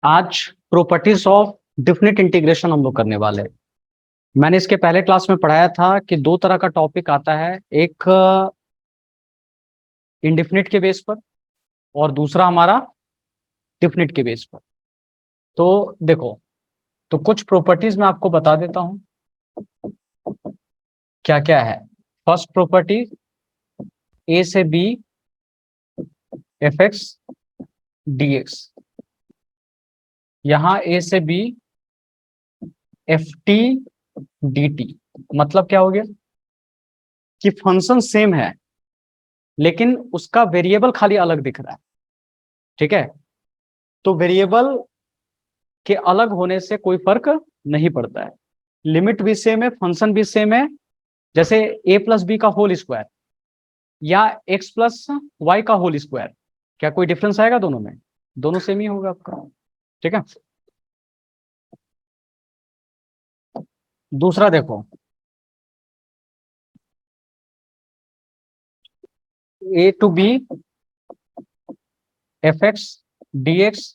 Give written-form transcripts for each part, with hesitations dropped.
आज properties of definite integration हम लोग करने वाले हैं। मैंने इसके पहले क्लास में पढ़ाया था कि दो तरह का टॉपिक आता है, एक इंडिफिनिट के बेस पर और दूसरा हमारा डिफिनिट के बेस पर। तो देखो, तो कुछ प्रॉपर्टीज मैं आपको बता देता हूं क्या क्या है। फर्स्ट प्रॉपर्टी, ए से B F X D X. यहां ए से B F T D T. मतलब क्या हो गया कि फंक्शन सेम है लेकिन उसका वेरिएबल खाली अलग दिख रहा है। ठीक है, तो वेरिएबल के अलग होने से कोई फर्क नहीं पड़ता है। लिमिट भी सेम है, फंक्शन भी सेम है। जैसे ए प्लस बी का होल स्क्वायर या एक्स प्लस वाई का होल स्क्वायर, क्या कोई डिफरेंस आएगा दोनों में? दोनों सेम ही होगा आपका। ठीक है, दूसरा देखो, A to B F X D X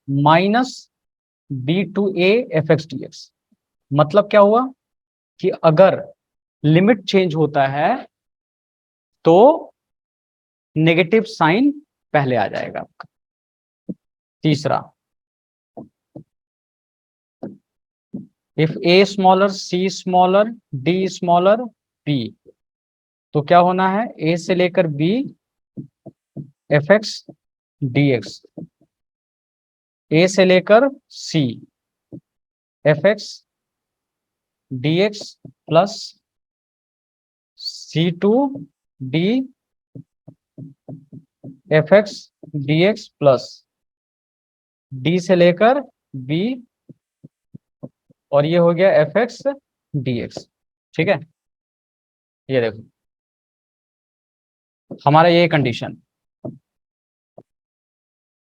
minus B to A F X D X. मतलब क्या हुआ कि अगर लिमिट चेंज होता है तो नेगेटिव साइन पहले आ जाएगा आपका। तीसरा, if A smaller C smaller D smaller B, तो क्या होना है? ए से लेकर B F X D X, A से लेकर C F X D X plus C to D F X D X plus D से लेकर बी, और ये हो गया एफ एक्स डी एक्स। ठीक है, ये देखो हमारा ये कंडीशन।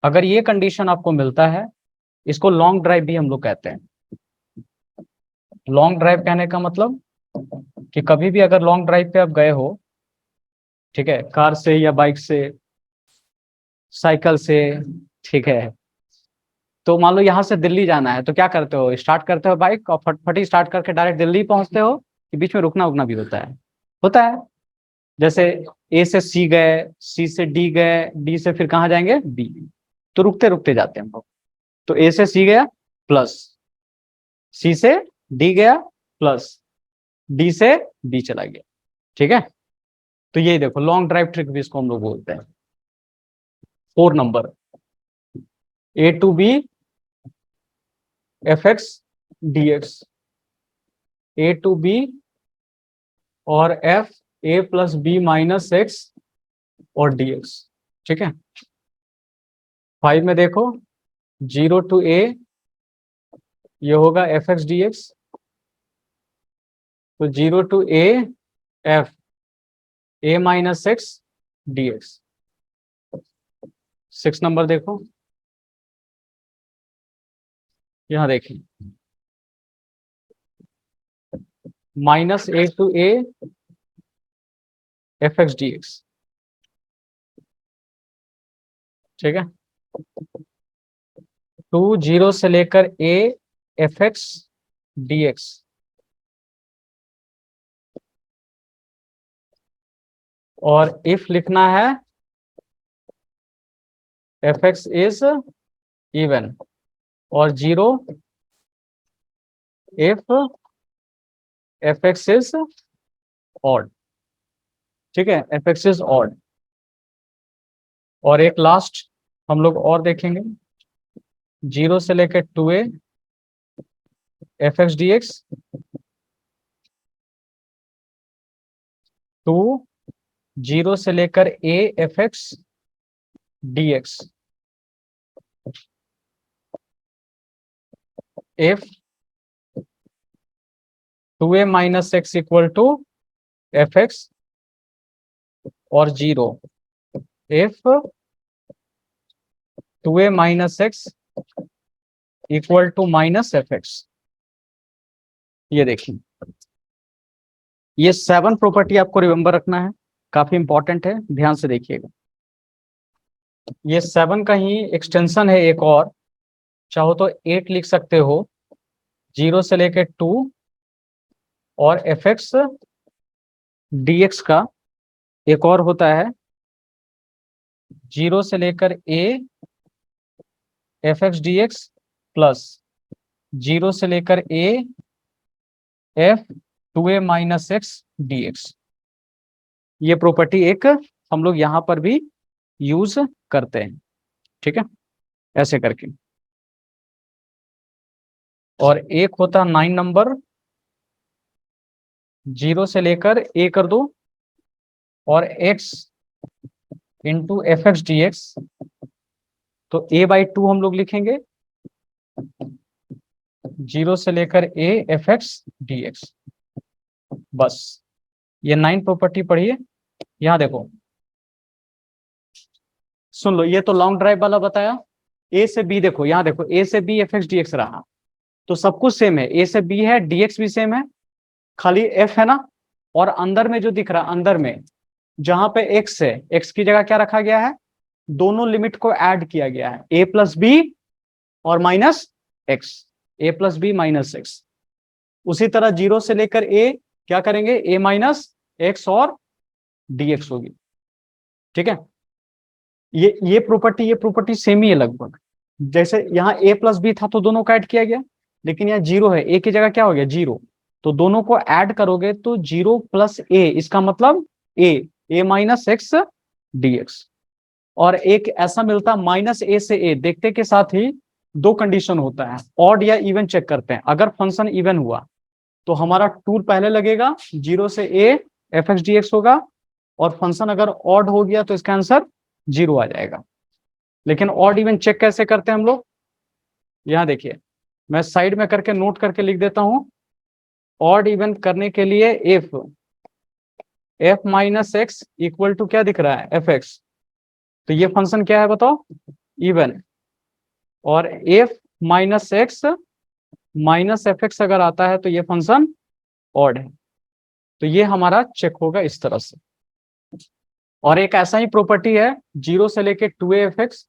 अगर ये कंडीशन आपको मिलता है, इसको लॉन्ग ड्राइव भी हम लोग कहते हैं। लॉन्ग ड्राइव कहने का मतलब कि कभी भी अगर लॉन्ग ड्राइव पे आप गए हो, ठीक है, कार से या बाइक से, साइकिल से, ठीक है, तो मान लो यहाँ से दिल्ली जाना है तो क्या करते हो? स्टार्ट करते हो बाइक और फटफटी स्टार्ट करके डायरेक्ट दिल्ली पहुंचते हो कि बीच में रुकना उकना भी होता है? होता है। जैसे ए से सी गए, सी से डी गए, डी से फिर कहाँ जाएंगे? बी। तो रुकते रुकते जाते हैं हम लोग। तो ए से सी गया प्लस, सी से डी गया प्लस, डी से बी चला गया। ठीक है, तो ये देखो लॉन्ग ड्राइव ट्रिक भी इसको हम लोग बोलते हैं। 4 number, A to B F X D X, A to B और F A plus B minus X और डी एक्स। ठीक है, 5 में देखो, 0 टू ए, ये होगा एफ एक्स डी एक्स, तो 0 two A F A minus X D X. 6 number देखो, यहां देखें, minus A two A F X D X. ठीक है, 2 0 से लेकर A F X D X, और इफ लिखना है एफ एक्स इज इवन, और 0 if F X is odd. ठीक है, एफ एक्स इज ऑड। और एक लास्ट हम लोग और देखेंगे, 0 से लेकर 2a F X D x, 2 0 से लेकर a F X D X, if 2a minus X equal to F X, और 0 if 2a minus X equal to minus F X. ये देखिए, ये 7 प्रॉपर्टी आपको रिमेंबर रखना है, काफी इंपॉर्टेंट है, ध्यान से देखिएगा। ये 7 का ही एक्सटेंशन है एक और, चाहो तो 8 लिख सकते हो, 0 से लेकर 2 और एफ एक्स डी एक्स का एक और होता है 0 से लेकर A F X D X plus 0 से लेकर A F 2a minus X D x. ये प्रॉपर्टी एक हम लोग यहां पर भी यूज करते हैं, ठीक है, ऐसे करके। और एक होता 9 नंबर, 0 से लेकर ए कर दो और x into F X D X, तो a/2 हम लोग लिखेंगे 0 से लेकर a F X D x. बस ये 9 प्रॉपर्टी पढ़िए। यहां देखो, सुन लो, ये तो लॉन्ग ड्राइव वाला बताया। ए से बी देखो, यहां देखो, ए से B F X D X रहा, तो सब कुछ सेम है, ए से बी है, डीएक्स भी सेम है, खाली एफ है ना। और अंदर में जो दिख रहा है, अंदर में जहां पे एक्स है, एक्स की जगह क्या रखा गया है, दोनों लिमिट को ऐड किया गया है, ए प्लस बी और माइनस एक्स, ए प्लस बी माइनस एक्स। उसी तरह 0 से लेकर ए क्या करेंगे, ए माइनस एक्स और डीएक्स होगी, ठीक है। ये प्रॉपर्टी सेम ही है लगभग। जैसे यहाँ ए प्लस बी था तो दोनों को ऐड किया गया, लेकिन यहाँ 0 है, ए की जगह क्या हो गया, 0, तो दोनों को ऐड करोगे तो 0 प्लस ए, इसका मतलब ए माइनस एक्स डीएक्स। और एक ऐसा मिलता माइनस ए से ए, देखते के साथ ही दो कंडीशन होता है, ऑड या इवन चेक करते हैं। अगर फंक्शन इवन हुआ तो हमारा टूल पहले लगेगा, 0 से ए एफ एक्स डी एक्स होगा, और फंक्शन अगर ऑड हो गया तो इसका आंसर 0 आ जाएगा। लेकिन ऑड इवन चेक कैसे करते हैं हम लोग, यहां देखिए, मैं साइड में करके नोट करके लिख देता हूं। ऑड इवन करने के लिए if F minus X equal to क्या दिख रहा है, एफ एक्स, तो ये फंक्शन क्या है बताओ, इवन। और F minus x minus F x अगर आता है तो ये फंक्शन ऑड है, तो ये हमारा चेक होगा इस तरह से। और एक ऐसा ही प्रॉपर्टी है 0 से लेके 2a एफ एक्स,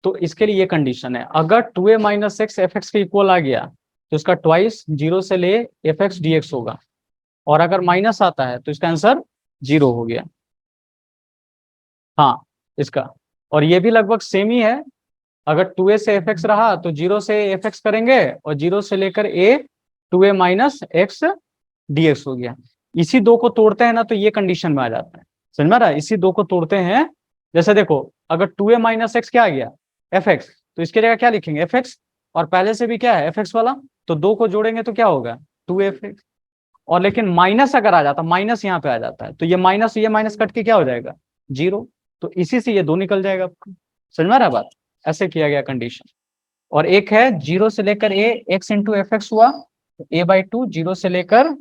तो इसके लिए ये कंडीशन है, अगर 2a minus x F x के इक्वल आ गया तो इसका ट्वाइस 0 से ले एफ एक्स डी एक्स होगा, और अगर माइनस आता है तो इसका आंसर 0 हो गया। हाँ, इसका और ये भी लगभग सेम ही है। अगर 2a से एफ एक्स रहा तो 0 से एफ एक्स करेंगे, और 0 से लेकर a 2a minus X D x हो गया। इसी दो को तोड़ते हैं ना तो ये कंडीशन में आ जाता है, समझ में रहा है, इसी दो को तोड़ते हैं। जैसे देखो, अगर 2a माइनस एक्स क्या आ गया, एफ एक्स, तो इसकी जगह क्या लिखेंगे, एफ एक्स, और पहले से भी क्या है, एफ एक्स वाला, तो दो को जोड़ेंगे तो क्या होगा, 2 एफ एक्स। और लेकिन माइनस अगर आ जाता, माइनस यहाँ पे आ जाता है, तो ये माइनस कट के क्या हो जाएगा, 0, तो इसी से ये दो निकल जाएगा आपको। समझ में आ रहा है बात, ऐसे किया गया कंडीशन। और एक है 0 से लेकर ए एक्स इंटू एफ एक्स हुआ, a/2 0 से लेकर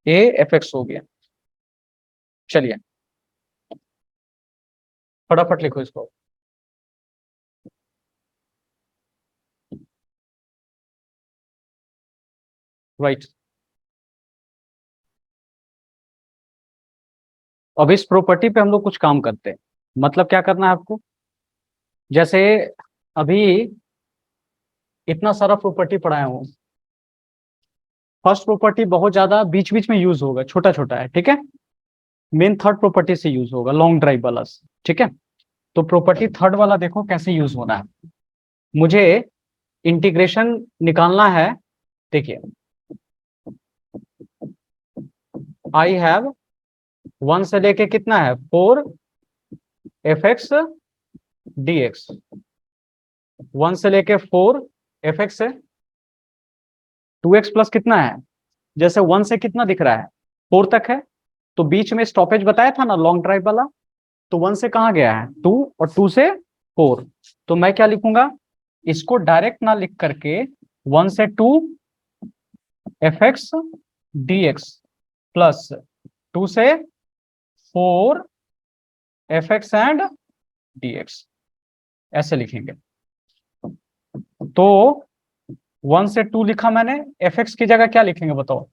ए एफ एक्स हो गया। चलिए फटाफट लिखो इसको। राइट, अब इस प्रॉपर्टी पे हम लोग कुछ काम करते हैं। मतलब क्या करना है आपको, जैसे अभी इतना सारा प्रॉपर्टी पढ़ाया हूं, फर्स्ट प्रॉपर्टी बहुत ज्यादा बीच बीच में यूज होगा, छोटा छोटा है, ठीक है। मेन थर्ड प्रॉपर्टी से यूज होगा, लॉन्ग ड्राइव वाला से, ठीक है। तो प्रॉपर्टी थर्ड वाला देखो कैसे यूज होना है। मुझे इंटीग्रेशन निकालना है, देखिए, आई हैव 1 से लेके कितना है 4 एफ एक्स डी एक्स, 1 से लेके 4 एफ एक्स है, 2x प्लस कितना है, जैसे 1 से कितना दिख रहा है 4 तक है, तो बीच में स्टॉपेज बताया था ना लॉन्ग ड्राइव वाला, तो 1 से कहाँ गया है 2, और 2 से 4, तो मैं क्या लिखूंगा, इसको डायरेक्ट ना लिख करके 1 से 2 F X D X plus 2 से 4 F x and D x, ऐसे लिखेंगे। तो 1 से 2 लिखा मैंने, एफ एक्स की जगह क्या लिखेंगे बताओ,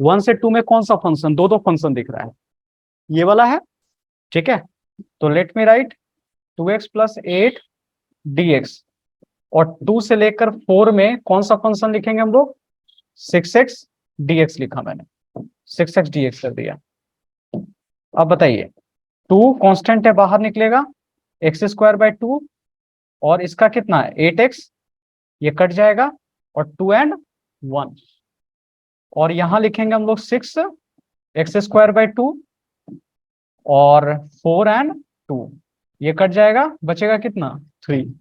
1 से 2 में कौन सा फंक्शन, दो दो फंक्शन दिख रहा है, ये वाला है, ठीक है। तो let me right 2x plus 8 dx और 2 से लेकर 4 में कौन सा फंक्शन लिखेंगे हम लोग? 6x dx लिखा मैंने, 6x dx कर दिया। अब बताइए, 2 कांस्टेंट है, बाहर निकलेगा x² by 2, और इसका कितना है 8x, ये कट जाएगा, और 2 and 1, और यहां लिखेंगे हम लोग 6x² by 2 और 4 and 2, ये कट जाएगा, बचेगा कितना 3।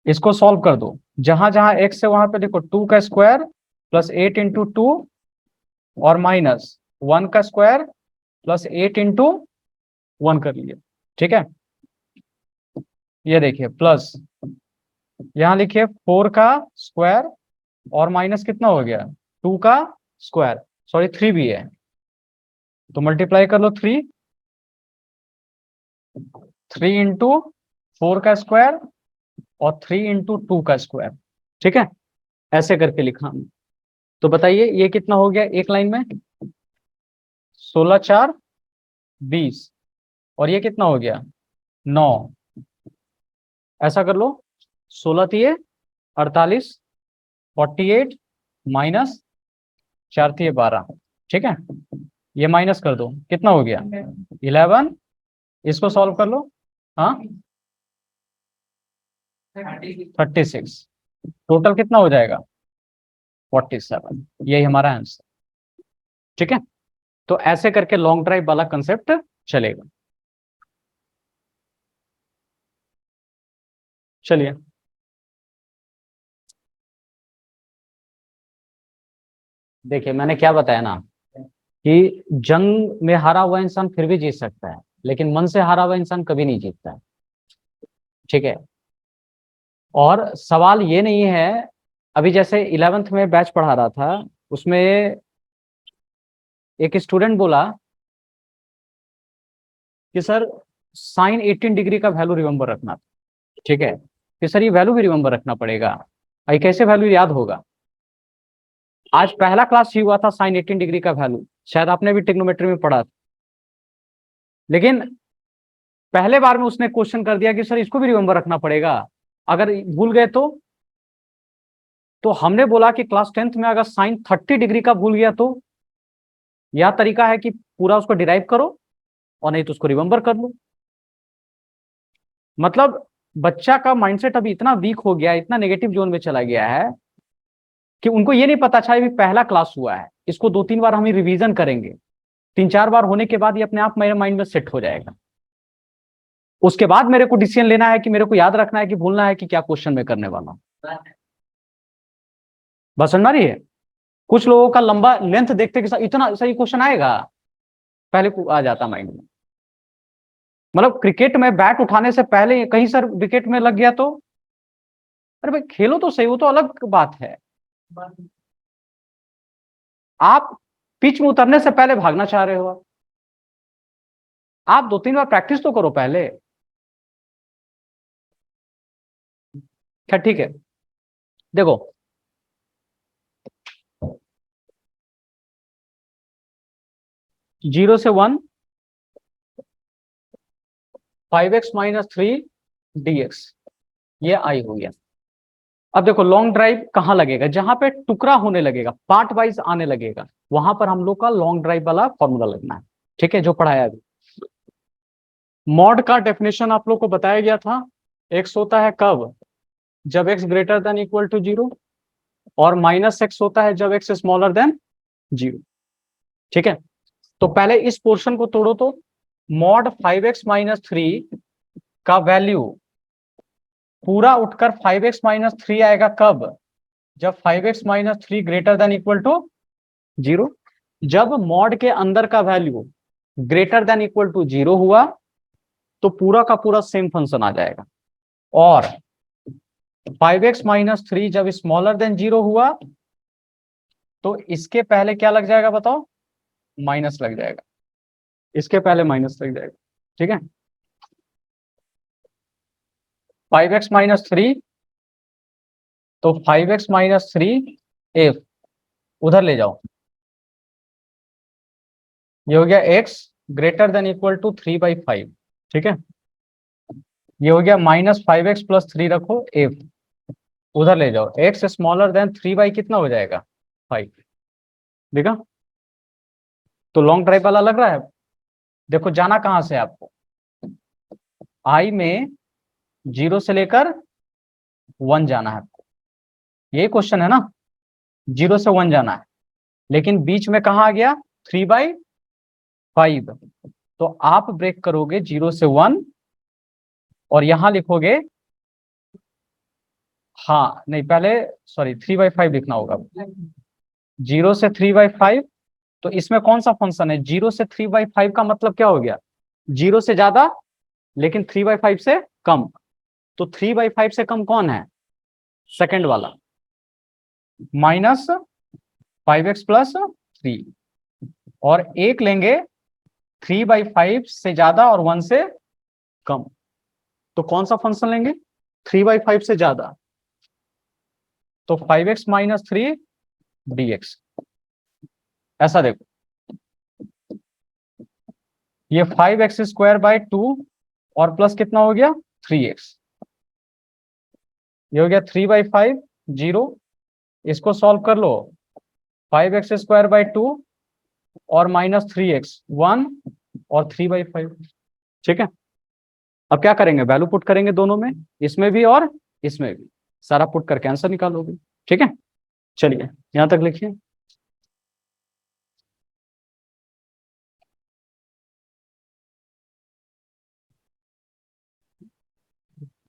इसको सॉल्व कर दो, जहां जहां x है वहां पे देखो 2 का स्क्वायर प्लस 8 इंटू 2 और माइनस 1 का स्क्वायर प्लस 8 इंटू 1 कर लिए, ठीक है। ये देखिए प्लस, यहां लिखिए 4 का स्क्वायर और माइनस कितना हो गया 2 का स्क्वायर, सॉरी 3 भी है, तो मल्टीप्लाई कर लो 3 इंटू 4 का स्क्वायर और 3 इंटू 2 का स्क्वायर, ठीक है, ऐसे करके लिखा हमने। तो बताइए ये कितना हो गया एक लाइन में, 16 4 20, और ये कितना हो गया 9, ऐसा कर लो, 16 तिये 48, 48 माइनस 4 तिये 12, ठीक है, ये माइनस कर दो, कितना हो गया 11, इसको सॉल्व कर लो, हाँ 36, टोटल कितना हो जाएगा 47, यही हमारा आंसर, ठीक है। तो ऐसे करके लॉन्ग ड्राइव वाला कंसेप्ट चलेगा। चलिए, देखिए मैंने क्या बताया ना, कि जंग में हारा हुआ इंसान फिर भी जीत सकता है, लेकिन मन से हारा हुआ इंसान कभी नहीं जीतता है, ठीक है। और सवाल ये नहीं है, अभी जैसे 11th में बैच पढ़ा रहा था, उसमें एक स्टूडेंट बोला कि सर साइन 18 डिग्री का वैल्यू रिमेंबर रखना, ठीक है, कि सर ये वैल्यू भी रिमेंबर रखना पड़ेगा, ये कैसे वैल्यू याद होगा? आज पहला क्लास ही हुआ था साइन 18 डिग्री का वैल्यू, शायद आपने भी ट्रिग्नोमेट्री में पढ़ा था, लेकिन पहले बार में उसने क्वेश्चन कर दिया कि सर इसको भी रिमेंबर रखना पड़ेगा, अगर भूल गए तो हमने बोला कि क्लास 10th में अगर साइन 30 डिग्री का भूल गया तो यह तरीका है कि पूरा उसको डिराइव करो, और नहीं तो उसको रिमेंबर कर लो। मतलब बच्चा का माइंडसेट अभी इतना वीक हो गया है, इतना नेगेटिव जोन में चला गया है कि उनको ये नहीं पता अच्छा अभी पहला क्लास हुआ है, इसको 2-3 बार हम रिवीजन करेंगे, 3-4 बार होने के बाद ये अपने आप मेरे माइंड में सेट हो जाएगा। उसके बाद मेरे को डिसीजन लेना है कि मेरे को याद रखना है कि भूलना है कि क्या क्वेश्चन में करने वाला हूं। बस समझ रही है, कुछ लोगों का लंबा लेंथ देखते के साथ इतना सही क्वेश्चन आएगा, पहले को आ जाता माइंड में। मतलब क्रिकेट में बैट उठाने से पहले कहीं सर विकेट में लग गया तो, अरे भाई खेलो तो सही, वो तो अलग बात है। आप पिच में उतरने से पहले भागना चाह रहे हो, आप 2-3 बार प्रैक्टिस तो करो पहले। क्या ठीक है, देखो 0 से 1 5x-3 dx, ये आई हो गया। अब देखो लॉन्ग ड्राइव कहां लगेगा, जहां पे टुकड़ा होने लगेगा, पार्ट वाइज आने लगेगा, वहां पर हम लोग का लॉन्ग ड्राइव वाला फॉर्मूला लगना है, ठीक है, जो पढ़ाया अभी। मॉड का डेफिनेशन आप लोग को बताया गया था, एक्स होता है कब, जब x greater than equal to 0, और -x होता है जब x स्मॉलर देन 0, ठीक है। तो पहले इस पोर्शन को तोड़ो, तो मॉड 5x-3 का वैल्यू पूरा उठकर 5x-3 आएगा कब, जब 5x-3 greater than equal to 0। जब मॉड के अंदर का value greater than equal to 0 हुआ तो पूरा का पूरा सेम फंक्शन आ जाएगा, और 5x-3 जब स्मॉलर देन 0 हुआ तो इसके पहले क्या लग जाएगा बताओ, माइनस लग जाएगा, इसके पहले माइनस लग जाएगा, ठीक है। 5x-3, तो 5x-3 एफ उधर ले जाओ, ये हो गया x greater than equal to 3/5, ठीक है। ये हो गया -5x+3 रखो एफ, उधर ले जाओ, x स्मॉलर देन 3 कितना हो जाएगा 5। देखा, तो लॉन्ग ड्राइव वाला लग रहा है। देखो जाना कहाँ से आपको, आई में 0 से लेकर 1 जाना है आपको, यही क्वेश्चन है ना, 0 से 1 जाना है, लेकिन बीच में कहाँ आ गया 3/5, तो आप ब्रेक करोगे 0 से 1 और यहां लिखोगे, हाँ नहीं पहले सॉरी 3/5 लिखना होगा, 0 से 3/5, तो इसमें कौन सा फंक्शन है, 0 से 3/5 का मतलब क्या हो गया, 0 से ज्यादा लेकिन 3/5 से कम, तो 3/5 से कम कौन है, सेकंड वाला, -5x+3, और एक लेंगे 3/5 से ज्यादा और 1 से कम, तो कौन सा फंक्शन लेंगे 3/5 से ज्यादा, तो 5x-3 dx। ऐसा देखो, ये 5x² 2 और प्लस कितना हो गया 3x, ये हो गया 3/5 0, इसको सॉल्व कर लो, 5x² 2 और -3x 1 और 3/5, ठीक है। अब क्या करेंगे, वैल्यू पुट करेंगे दोनों में, इसमें भी और इसमें भी, सारा पुट करके आंसर निकालोगे, ठीक है। चलिए यहां तक लिखिए,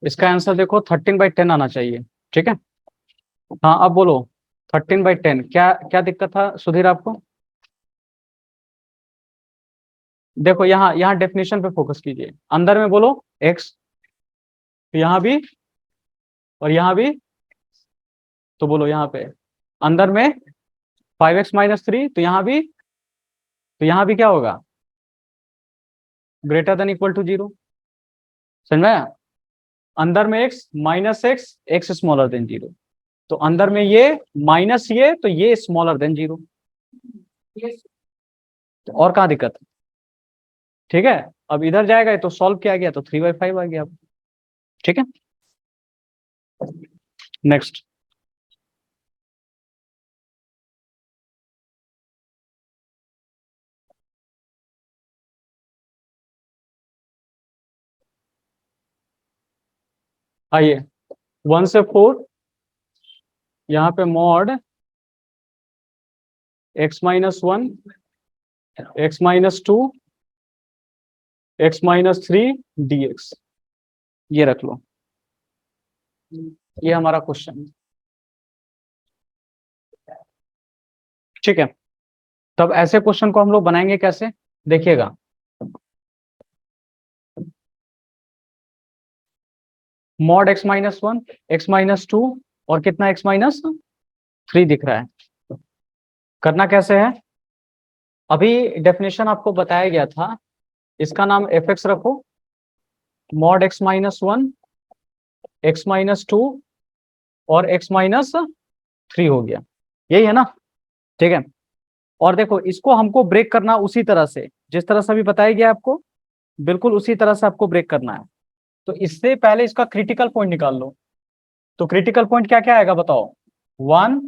इसका आंसर देखो 13/10 आना चाहिए, ठीक है। हाँ अब बोलो, 13/10 क्या क्या दिक्कत था सुधीर आपको, देखो यहाँ यहाँ डेफिनेशन पे फोकस कीजिए, अंदर में बोलो x, तो यहाँ भी और यहाँ भी, तो बोलो यहाँ पे अंदर में 5x-3, तो यहाँ भी क्या होगा, >= 0, समझ में आया? अंदर में x -x, x smaller then 0, तो अंदर में ये माइनस ये, तो ये स्मॉलर देन 0, तो और कहाँ दिक्कत है, ठीक है। अब इधर जाएगा तो सॉल्व किया गया तो 3/5 आ गया, ठीक है। नेक्स्ट, आइए 1 से 4, यहाँ पे mod x-1, x-2, x-3 dx, ये रख लो, ये हमारा क्वेश्चन, ठीक है। तब ऐसे क्वेश्चन को हम लोग बनाएंगे कैसे, देखिएगा, मॉड x-1, x-2 और कितना x-3 दिख रहा है, करना कैसे है, अभी डेफिनेशन आपको बताया गया था, इसका नाम fx रखो, मॉड x-1, x-2 और x-3 हो गया, यही है ना, ठीक है। और देखो इसको हमको ब्रेक करना उसी तरह से, जिस तरह से अभी बताया गया आपको, बिल्कुल उसी तरह से आपको ब्रेक करना है, तो इससे पहले इसका क्रिटिकल पॉइंट निकाल लो, तो क्रिटिकल पॉइंट क्या क्या आएगा बताओ, 1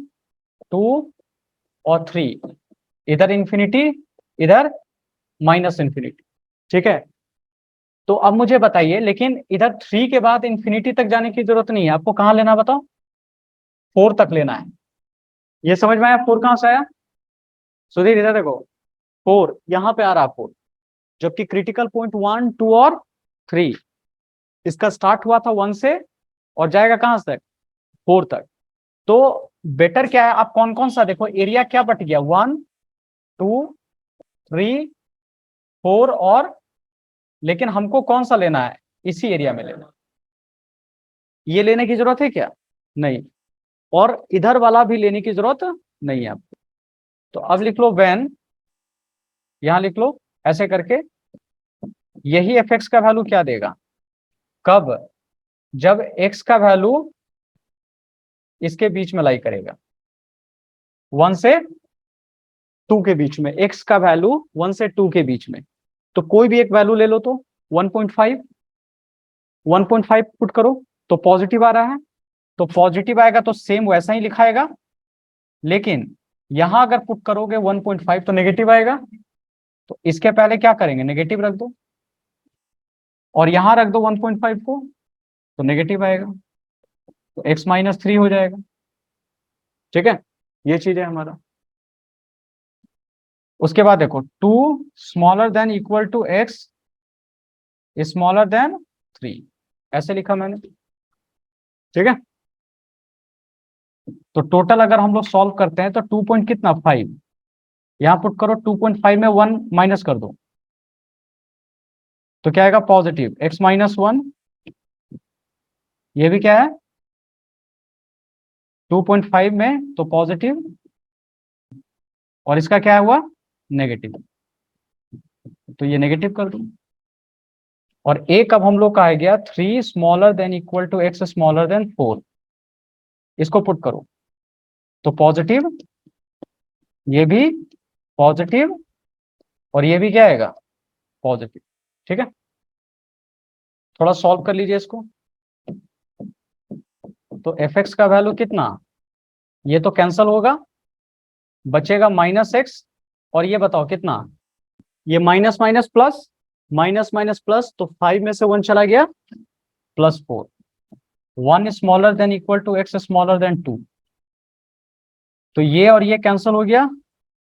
2 और 3, इधर इंफिनिटी, इधर -इंफिनिटी, ठीक है। तो अब मुझे बताइए, लेकिन इधर 3 के बाद इंफिनिटी तक जाने की जरूरत नहीं है, आपको कहां लेना बताओ, 4 तक लेना है, ये समझ में आया, 4 कहां से आया, सुधीर इधर देखो, 4 यहां पे आ रहा 4, जबकि क्रिटिकल पॉइंट 1 2 और 3, इसका स्टार्ट हुआ था 1 से और जाएगा कहां तक 4 तक, तो बेटर क्या है, आप कौन कौन सा देखो, एरिया क्या बट गया, 1 2 3 4 और, लेकिन हमको कौन सा लेना है, इसी एरिया में लेना, ये लेने की जरूरत है क्या, नहीं, और इधर वाला भी लेने की जरूरत नहीं है आपको, तो अब लिख लो व्हेन, यहां लिख लो ऐसे करके, यही fx का वैल्यू क्या देगा, कब, जब x का वैल्यू इसके बीच में लाई करेगा, 1 से 2 के बीच में, x का वैल्यू 1 से 2 के बीच में, तो कोई भी एक वैल्यू ले लो, तो 1.5, 1.5 पुट करो तो पॉजिटिव आ रहा है, तो पॉजिटिव आएगा तो सेम वैसा ही लिखाएगा, लेकिन यहां अगर पुट करोगे 1.5 तो नेगेटिव आएगा, तो इसके पहले क्या करेंगे, नेगेटिव रख दो, और यहां रख दो 1.5 को तो नेगेटिव आएगा, तो x-3 हो जाएगा। ठीक है, ये चीज है हमारा। उसके बाद देखो 2 smaller than equal to x smaller than 3, ऐसे लिखा मैंने। ठीक है, तो टोटल अगर हम लोग सॉल्व करते हैं तो 2 पॉइंट कितना 5, यहां पुट करो 2.5 में 1 माइनस कर दो तो क्या आएगा पॉजिटिव x-1, ये भी क्या है 2.5 में तो पॉजिटिव, और इसका क्या हुआ नेगेटिव, तो ये नेगेटिव कर दो। और एक अब हम लोग का आ गया 3 smaller than equal to x smaller than 4, इसको पुट करो तो पॉजिटिव, ये भी पॉजिटिव, और ये भी क्या आएगा पॉजिटिव। ठीक है, थोड़ा सॉल्व कर लीजिए इसको। तो fx का वैल्यू कितना, ये तो कैंसल होगा, बचेगा -x, और ये बताओ कितना, ये minus minus plus, minus minus plus, तो 5 में से 1 चला गया, +4, 1 smaller than equal to x smaller than 2, तो ये और ये कैंसिल हो गया,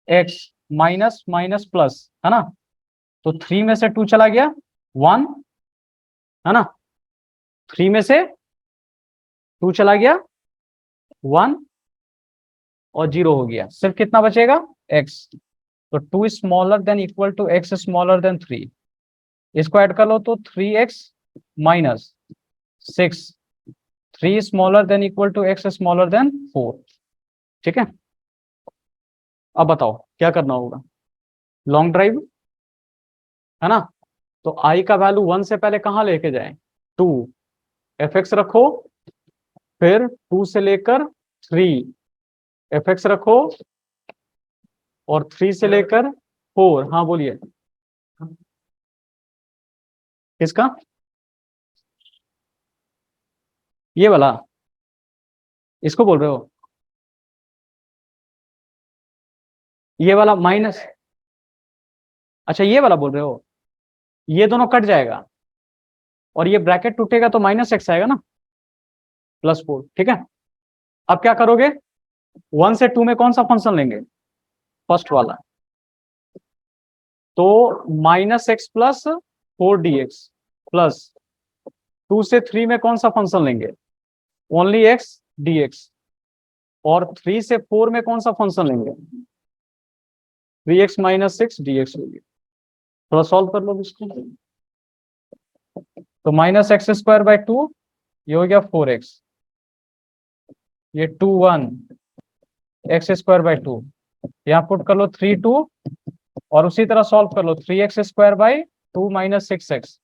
x माइनस माइनस प्लस है ना, तो 3 में से 2 चला गया 1 है ना, 3 में से 2 चला गया 1 और 0 हो गया, सिर्फ कितना बचेगा x, तो 2 smaller than equal to x smaller than 3, इसको ऐड कर लो तो 3x minus 6, 3 smaller than equal to x smaller than 4। ठीक है, अब बताओ क्या करना होगा, लॉन्ग ड्राइव है ना, तो i का वैल्यू 1 से पहले कहां लेके जाए 2, fx रखो, फिर 2 से लेकर 3 fx रखो, और 3 से लेकर 4, हाँ बोलिए किसका, ये वाला, इसको बोल रहे हो, ये वाला माइनस, अच्छा ये वाला बोल रहे हो, ये दोनों कट जाएगा और ये ब्रैकेट टूटेगा तो -x आएगा ना, +4। ठीक है, अब क्या करोगे, 1 से 2 में कौन सा फंक्शन लेंगे, फर्स्ट वाला, तो -x प्लस 4dx, प्लस 2 से 3 में कौन सा फंक्शन लेंगे, ओनली x dx, और 3 से 4 में कौन सा फंक्शन लेंगे, 3x माइनस 6 dx होगी। थोड़ा सॉल्व कर लो इसको, तो -x² 2, ये हो गया 4x, ये 2 1 x² 2, यहाँ पुट कर लो 3 2, और उसी तरह सॉल्व कर लो 3x² 2 माइनस 6x,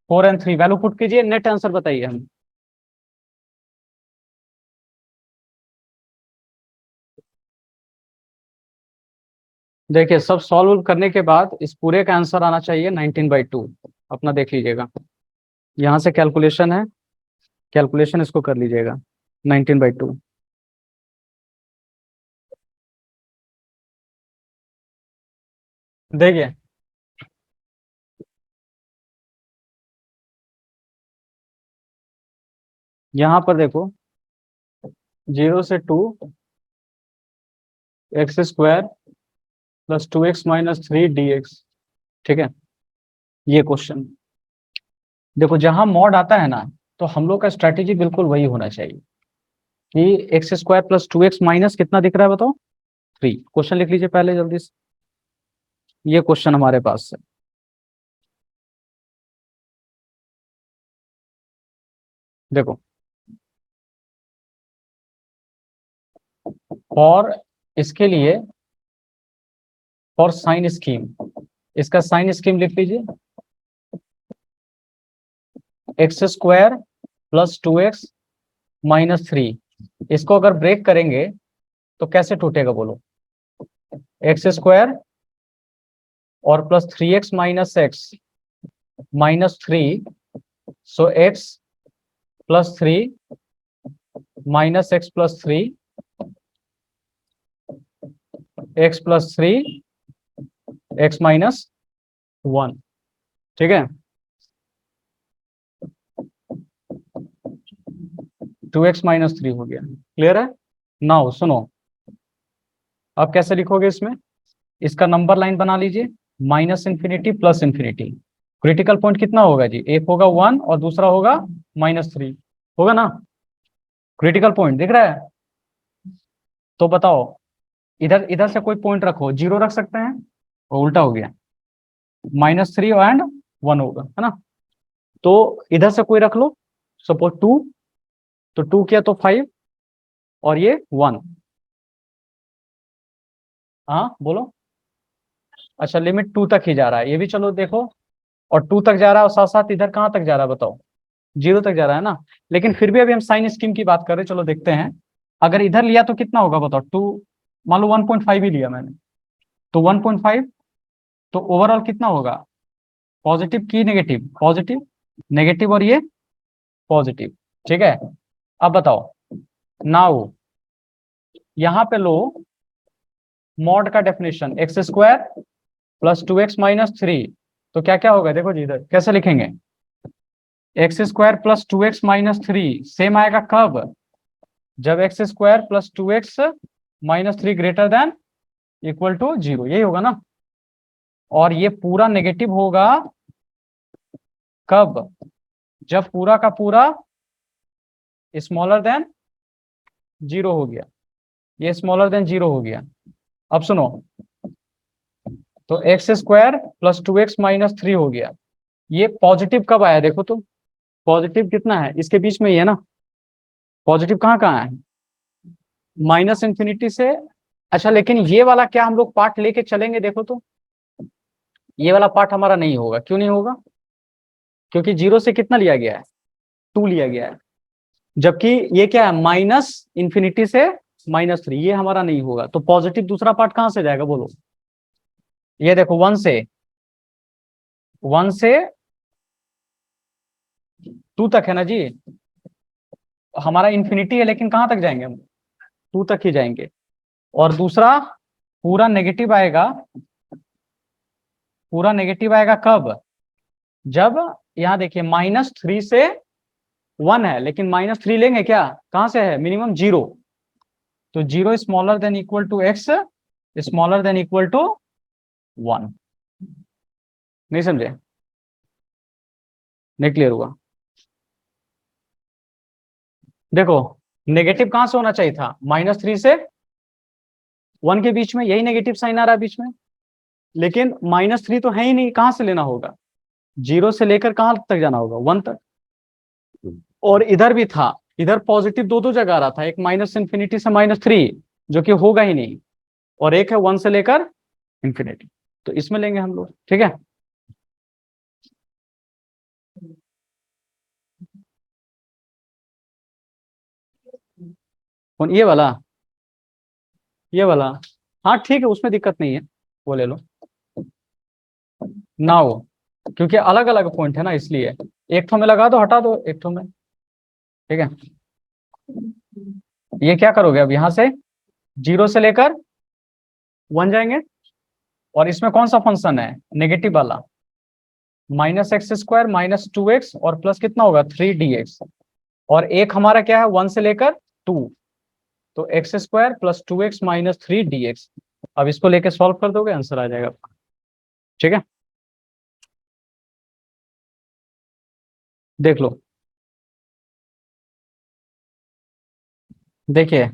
4 और 3 वैल्यू पुट कीजिए, नेट आंसर बताइए हम। देखिए सब सॉल्व करने के बाद इस पूरे का आंसर आना चाहिए 19/2, अपना देख लीजिएगा, यहाँ से कैलकुलेशन है, कैलकुलेशन इसको कर लीजिएगा 19/2। देखिए यहाँ पर देखो 0 से 2 x² plus 2x minus 3 dx। ठीक है, ये क्वेश्चन देखो जहां मॉड आता है ना, तो हम लोग का स्ट्रैटेजी बिल्कुल वही होना चाहिए कि x² प्लस 2x माइनस कितना दिख रहा है बताओ 3, क्वेश्चन लिख लीजिए पहले जल्दी से, ये क्वेश्चन हमारे पास है। देखो और इसके लिए फॉर साइन स्कीम, इसका साइन स्कीम लिख लीजिए, x² प्लस 2x माइनस 3, इसको अगर ब्रेक करेंगे तो कैसे टूटेगा बोलो, x² और plus 3x minus x minus 3 सो x plus 3 minus x plus 3 x plus 3 x minus 1, ठीक है। 2x माइनस 3 हो गया, क्लियर है। नाउ सुनो, अब कैसे लिखोगे इसमें, इसका नंबर लाइन बना लीजिए, minus infinity plus infinity. Critical point कितना होगा जी, एक होगा 1 और दूसरा होगा -3, होगा ना। क्रिटिकल पॉइंट दिख रहा है, तो बताओ इधर इधर से कोई पॉइंट रखो, 0 रख सकते हैं, वो उल्टा हो गया, -3 एंड 1 होगा, है ना। तो इधर से कोई रख लो, सपोज 2, तो 2 किया तो 5 और ये 1। हाँ बोलो। अच्छा, लिमिट 2 तक ही जा रहा है, ये भी चलो देखो, और 2 तक जा रहा है, और साथ साथ इधर कहाँ तक जा रहा है बताओ, 0 तक जा रहा है ना। लेकिन फिर भी अभी हम साइन स्कीम की बात कर रहे हैं, चलो देखते हैं। अगर इधर लिया तो कितना होगा बताओ, 2, मान लो 1.5 ही लिया मैंने, तो 1.5, तो ओवरऑल कितना होगा, पॉजिटिव की नेगेटिव, पॉजिटिव, नेगेटिव और ये पॉजिटिव, ठीक है। अब बताओ, नाउ यहां पे लो मॉड का definition, x square plus 2x minus 3, तो क्या क्या होगा देखो जी, इधर कैसे लिखेंगे, X square plus 2x minus 3 same आएगा कब, जब X square plus 2x minus 3 greater than equal to 0, यही होगा ना। और ये पूरा नेगेटिव होगा कब, जब पूरा का पूरा स्मॉलर देन 0 हो गया, ये स्मॉलर देन 0 हो गया। अब सुनो, तो x square plus 2x minus 3 हो गया, ये पॉजिटिव कब आया देखो तो, पॉजिटिव कितना है इसके बीच में ही है ना, पॉजिटिव कहाँ कहाँ है, माइनस इंफिनिटी से। अच्छा, लेकिन ये वाला क्या हम लोग पार्ट लेके चलेंगे देखो तो, ये वाला पार्ट हमारा नहीं होगा, क्यों नहीं होगा, क्योंकि 0 से कितना लिया गया है, 2 लिया गया है, जबकि ये क्या है माइनस इंफिनिटी से -3, ये हमारा नहीं होगा। तो पॉजिटिव दूसरा पार्ट कहां से जाएगा बोलो, ये देखो 1 से 2 तक है ना जी, हमारा इंफिनिटी है, लेकिन कहां तक जाएंगे हम, 2 तक ही जाएंगे। और दूसरा पूरा नेगेटिव आएगा, पूरा नेगेटिव आएगा कब, जब यहां देखिए -3 से 1 है, लेकिन -3 लेंगे क्या, कहां से है मिनिमम 0, तो 0 smaller than equal to x smaller than equal to 1। नहीं समझे, नहीं क्लियर हुआ। देखो नेगेटिव कहां से होना चाहिए था, -3 से 1 के बीच में, यही नेगेटिव साइन आ रहा है बीच में, लेकिन -3 तो है ही नहीं, कहां से लेना होगा, 0 से लेकर कहां तक जाना होगा, 1 तक। और इधर भी था, इधर पॉजिटिव दो दो जगह आ रहा था, एक माइनस इंफिनिटी से -3, जो कि होगा ही नहीं, और एक है 1 से लेकर इंफिनिटी, तो इसमें लेंगे हम लोग, ठीक है। कौन, ये वाला, ये वाला, हाँ ठीक है, उसमें दिक्कत नहीं है, वो ले लो। नाउ क्योंकि अलग अलग पॉइंट है ना, इसलिए एक ठो में लगा दो, हटा दो एक ठो में, ठीक है। ये क्या करोगे, अब यहां से 0 से लेकर 1 जाएंगे, और इसमें कौन सा फंक्शन है नेगेटिव वाला, -x² -2x और प्लस कितना होगा 3dx, और एक हमारा क्या है 1 से लेकर 2, तो x² plus 2x minus 3dx। अब इसको लेके सॉल्व कर दोगे, आंसर आ जाएगा आपका, ठीक है। देख लो, देखिए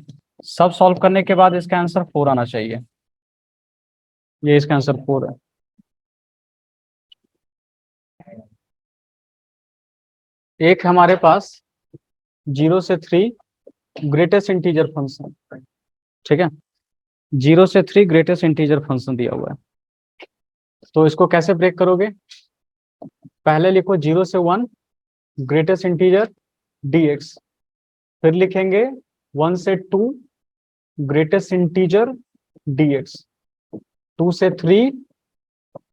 सब सॉल्व करने के बाद इसका आंसर 4 आना चाहिए, ये इसका आंसर 4 है। एक हमारे पास 0 से 3 ग्रेटेस्ट इंटीजर फंक्शन, ठीक है, 0 से 3 ग्रेटेस्ट इंटीजर फंक्शन दिया हुआ है, तो इसको कैसे ब्रेक करोगे, पहले लिखो 0 से 1 ग्रेटेस्ट इंटीजर dx, फिर लिखेंगे 1 से 2 ग्रेटेस्ट इंटीजर dx, 2 से 3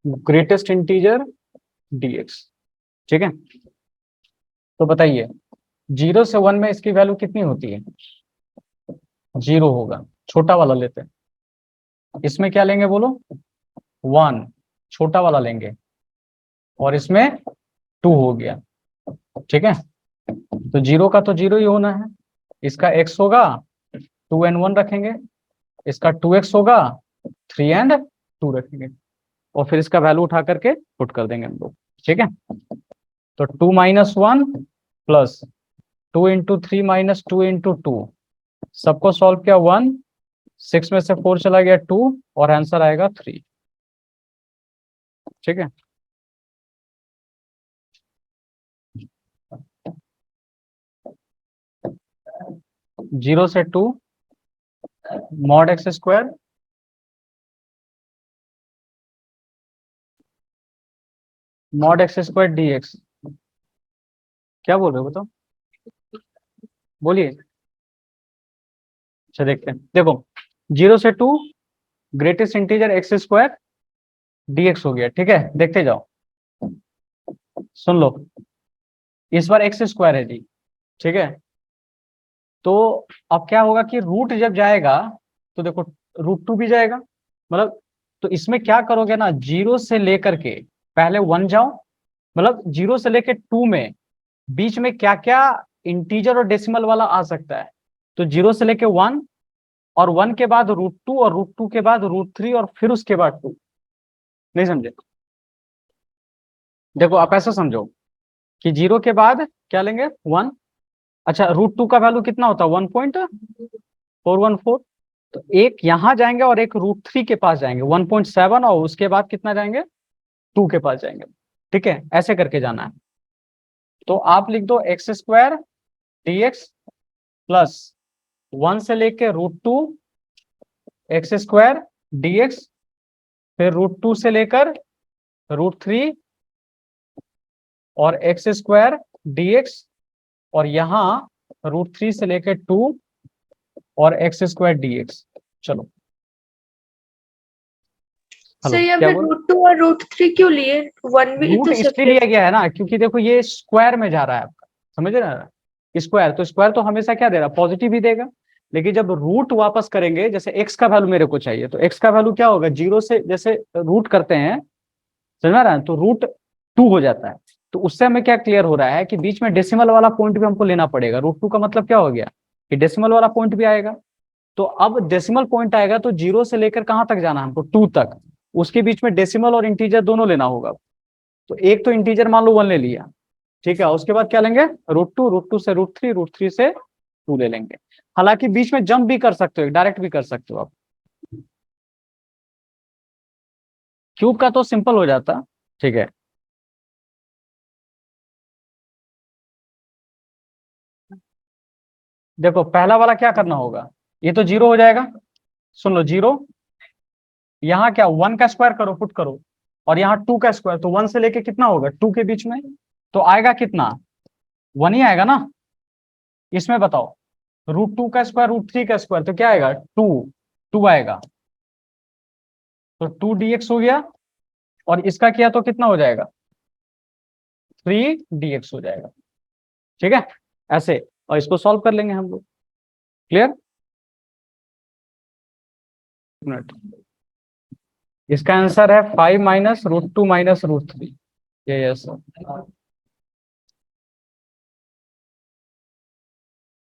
ग्रेटेस्ट इंटीजर dx, ठीक है। तो बताइए 0 से 1 में इसकी वैल्यू कितनी होती है? 0 होगा, छोटा वाला लेते हैं। इसमें क्या लेंगे बोलो? 1, छोटा वाला लेंगे, और इसमें 2 हो गया। ठीक है, तो 0 का तो 0 ही होना है, इसका x होगा, 2 and 1 रखेंगे, इसका 2x होगा, 3 and 2 रखेंगे, और फिर इसका वैल्यू उठा करके पुट कर देंगे हम लोग। ठीक है, तो 2 - 1 प्लस 2 × 3 - 2 × 2, सबको सॉल्व किया 1, 6 में से 4 चला गया 2, और आंसर आएगा 3। ठीक है, जीरो से 2 mod x² mod x² dx। क्या बोल रहे हो बताओ, बोलिए। अच्छा देखते हैं, देखो 0 से 2 ग्रेटेस्ट इंटीजर x² dx हो गया। ठीक है, देखते जाओ, सुन लो, इस बार x² है जी। ठीक है, तो अब क्या होगा कि रूट जब जाएगा तो देखो √2 भी जाएगा, मतलब तो इसमें क्या करोगे ना, 0 से लेकर के पहले 1 जाओ, मतलब 0 से लेकर 2 में बीच में क्या क्या इंटीजर और डेसिमल वाला आ सकता है, तो 0 से लेके 1, और 1 के बाद √2, और √2 के बाद √3, और फिर उसके बाद 2। नहीं समझे? देखो आप ऐसा समझो कि 0 के बाद क्या लेंगे, 1। अच्छा, √2 का वैल्यू कितना होता है, 1.414। तो एक यहां जाएंगे और एक √3 के पास जाएंगे 1.7, और उसके बाद कितना जाएंगे, 2 के पास जाएंगे। ठीक है, ऐसे करके जाना है। तो आप लिख दो x² dx प्लस 1 से लेके √2 x² dx, फिर √2 से लेकर √3 और x² dx, और यहाँ √3 से लेकर 2 और x² dx। चलो, हेलो, सर यहाँ क्या पे बोल? √2 और √3 क्यों लिए? 1 भी रूट तो इसलिए सेपरेट। लिया गया है ना, क्योंकि देखो ये स्क्वायर में जा रहा है आपका, समझ रहे हैं? स्क्वायर तो स्क्वायर तो हमेशा क्या दे रहा है, पॉजिटिव ही देगा। लेकिन जब रूट वापस करेंगे, जैसे एक्स का वैल्यू मेरे को चाहिए, तो एक्स का वैल्यू क्या होगा, 0 से जैसे रूट करते हैं, समझ रहा है, तो √2 हो जाता है। तो उससे हमें क्या क्लियर हो रहा है कि बीच में डेसिमल वाला पॉइंट भी हमको लेना पड़ेगा। √2 का मतलब क्या हो गया कि डेसिमल वाला पॉइंट भी आएगा। तो अब डेसिमल पॉइंट आएगा तो 0 से लेकर कहां तक जाना है हमको, 2 तक, उसके बीच में डेसिमल और इंटीजर दोनों लेना होगा। तो एक तो इंटीजर मान लो 1 ले लिया, ठीक है, उसके बाद क्या लेंगे, √2, √2 से √3, √3 से 2 ले लेंगे। हालांकि बीच में जंप भी कर सकते हो, डायरेक्ट भी कर सकते हो आप। क्यूब का तो सिंपल हो जाता। ठीक है, देखो पहला वाला क्या करना होगा, ये तो 0 हो जाएगा। सुन लो, 0, यहाँ क्या 1 का स्क्वायर करो, पुट करो, और यहाँ 2 का स्क्वायर, तो 1 से लेके कितना होगा, 2 के बीच में, तो आएगा कितना, 1 ही आएगा ना। इसमें बताओ, √2 का स्क्वायर, √3 का स्क्वायर, तो क्या आएगा, 2, 2 आएगा, तो 2 dx हो गया, और इसका किया तो कितना हो जाएगा, 3 dx हो जाएगा। ठीक है, ऐसे, और इसको सॉल्व कर लेंगे हम लोग। क्लियर? मिनट, इसका आंसर है 5 - √2 - √3। ये यस सर।